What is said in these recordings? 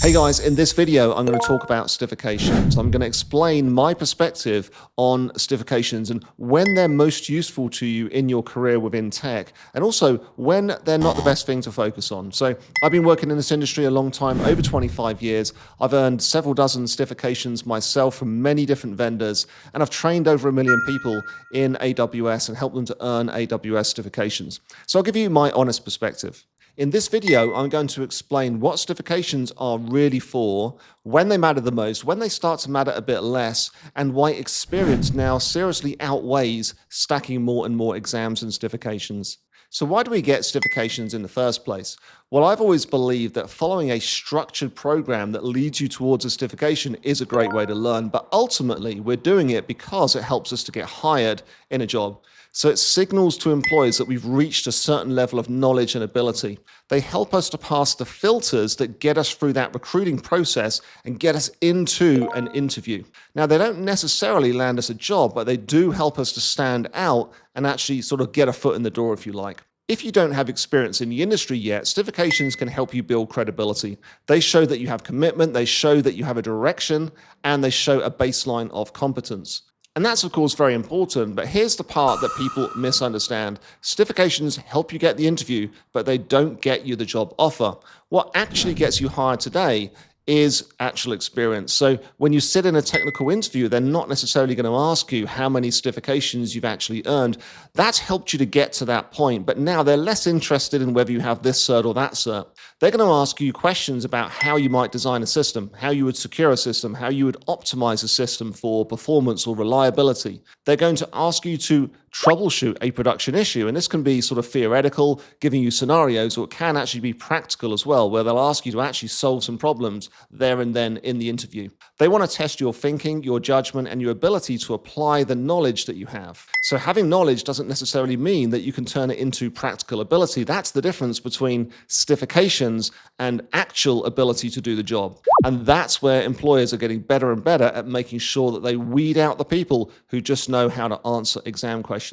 Hey guys, in this video, I'm going to talk about certifications. I'm going to explain my perspective on certifications and when they're most useful to you in your career within tech, and also when they're not the best thing to focus on. So I've been working in this industry a long time, over 25 years. I've earned several dozen certifications myself from many different vendors, and I've trained over 1 million people in AWS and helped them to earn AWS certifications. So I'll give you my honest perspective. In this video, I'm going to explain what certifications are really for, when they matter the most, when they start to matter a bit less, and why experience now seriously outweighs stacking more and more exams and certifications. So why do we get certifications in the first place? Well, I've always believed that following a structured program that leads you towards a certification is a great way to learn, but ultimately we're doing it because it helps us to get hired in a job. So it signals to employers that we've reached a certain level of knowledge and ability. They help us to pass the filters that get us through that recruiting process and get us into an interview. Now, they don't necessarily land us a job, but they do help us to stand out and actually sort of get a foot in the door, if you like. If you don't have experience in the industry yet, certifications can help you build credibility. They show that you have commitment, they show that you have a direction, and they show a baseline of competence. And that's, of course, very important, but here's the part that people misunderstand. Certifications help you get the interview, but they don't get you the job offer. What actually gets you hired today is actual experience. So when you sit in a technical interview, they're not necessarily going to ask you how many certifications you've actually earned. That's helped you to get to that point, but now they're less interested in whether you have this cert or that cert. They're going to ask you questions about how you might design a system, how you would secure a system, how you would optimize a system for performance or reliability. They're going to ask you to troubleshoot a production issue, and this can be sort of theoretical, giving you scenarios, or it can actually be practical as well, where they'll ask you to actually solve some problems there and then in the interview. They want to test your thinking, your judgment, and your ability to apply the knowledge that you have. So having knowledge doesn't necessarily mean that you can turn it into practical ability. That's the difference between certifications and actual ability to do the job. And that's where employers are getting better and better at making sure that they weed out the people who just know how to answer exam questions.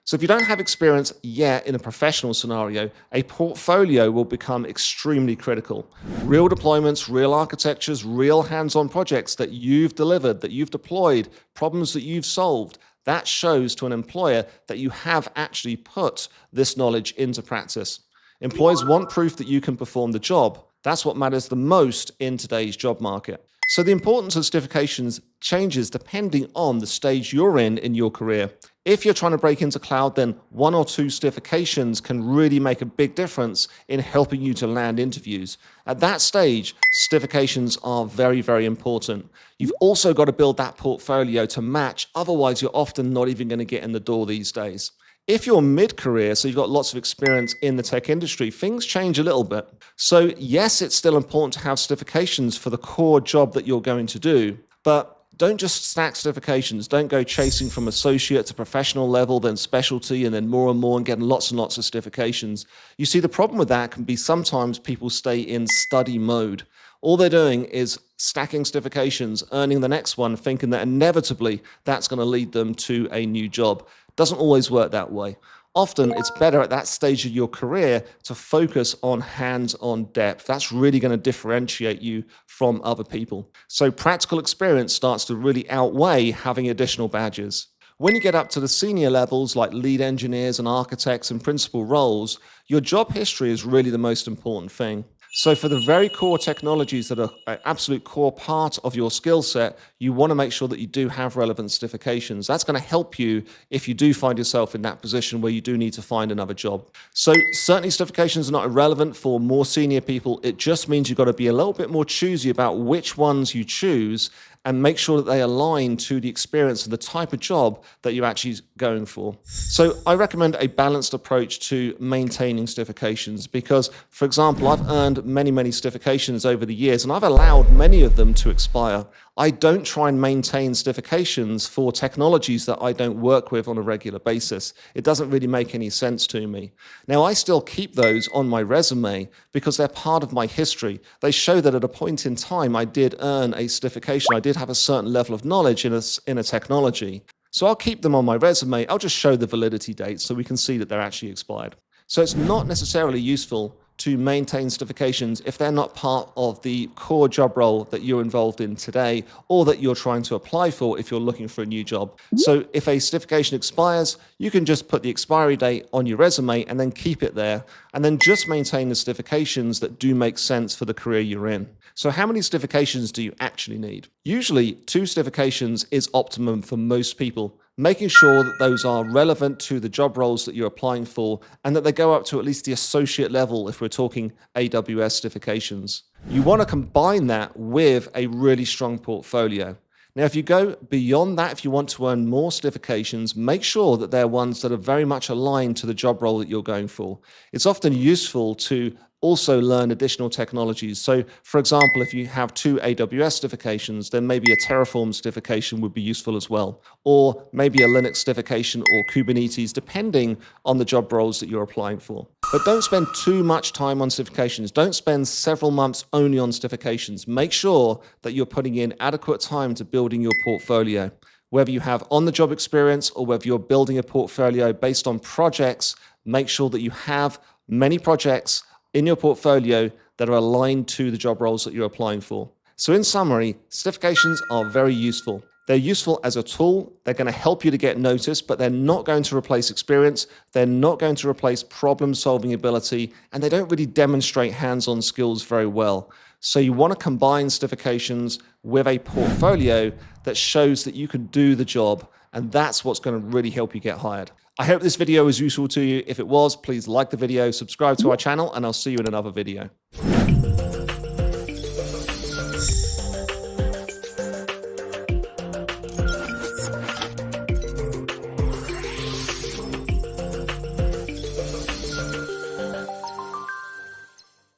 So if you don't have experience yet in a professional scenario, a portfolio will become extremely critical. Real deployments, real architectures, real hands-on projects that you've delivered, that you've deployed, problems that you've solved, that shows to an employer that you have actually put this knowledge into practice. Employers want proof that you can perform the job. That's what matters the most in today's job market. So the importance of certifications changes depending on the stage you're in your career. If you're trying to break into cloud, then 1 or 2 certifications can really make a big difference in helping you to land interviews. At that stage, certifications are very, very important. You've also got to build that portfolio to match, otherwise you're often not even going to get in the door these days. If you're mid-career, so you've got lots of experience in the tech industry, things change a little bit. So yes, it's still important to have certifications for the core job that you're going to do, but don't just stack certifications. Don't go chasing from associate to professional level, then specialty, and then more and getting lots and lots of certifications. You see, the problem with that can be sometimes people stay in study mode. All they're doing is stacking certifications, earning the next one, thinking that inevitably that's going to lead them to a new job. Doesn't always work that way. Often it's better at that stage of your career to focus on hands-on depth. That's really going to differentiate you from other people. So practical experience starts to really outweigh having additional badges. When you get up to the senior levels like lead engineers and architects and principal roles, your job history is really the most important thing. So for the very core technologies that are an absolute core part of your skill set, you want to make sure that you do have relevant certifications. That's going to help you if you do find yourself in that position where you do need to find another job. So certainly certifications are not irrelevant for more senior people. It just means you've got to be a little bit more choosy about which ones you choose and make sure that they align to the experience and the type of job that you're actually going for. So I recommend a balanced approach to maintaining certifications because, for example, I've earned many certifications over the years and I've allowed many of them to expire. I don't try and maintain certifications for technologies that I don't work with on a regular basis. It doesn't really make any sense to me. Now, I still keep those on my resume because they're part of my history. They show that at a point in time, I did earn a certification. I did have a certain level of knowledge in a technology. So I'll keep them on my resume. I'll just show the validity dates so we can see that they're actually expired. So it's not necessarily useful to maintain certifications if they're not part of the core job role that you're involved in today or that you're trying to apply for if you're looking for a new job. So if a certification expires, you can just put the expiry date on your resume and then keep it there, and then just maintain the certifications that do make sense for the career you're in. So how many certifications do you actually need? Usually 2 certifications is optimum for most people, making sure that those are relevant to the job roles that you're applying for and that they go up to at least the associate level if we're talking AWS certifications. You want to combine that with a really strong portfolio. Now, if you go beyond that, if you want to earn more certifications, make sure that they're ones that are very much aligned to the job role that you're going for. It's often useful to also learn additional technologies. So, for example, if you have 2 AWS certifications, then maybe a Terraform certification would be useful as well, or maybe a Linux certification or Kubernetes, depending on the job roles that you're applying for. But don't spend too much time on certifications. Don't spend several months only on certifications. Make sure that you're putting in adequate time to building your portfolio. Whether you have on-the-job experience or whether you're building a portfolio based on projects, make sure that you have many projects in your portfolio that are aligned to the job roles that you're applying for. So in summary, certifications are very useful. They're useful as a tool. They're going to help you to get noticed, but they're not going to replace experience. They're not going to replace problem-solving ability, and they don't really demonstrate hands-on skills very well. So you want to combine certifications with a portfolio that shows that you can do the job, and that's what's going to really help you get hired. I hope this video was useful to you. If it was, please like the video, subscribe to our channel, and I'll see you in another video.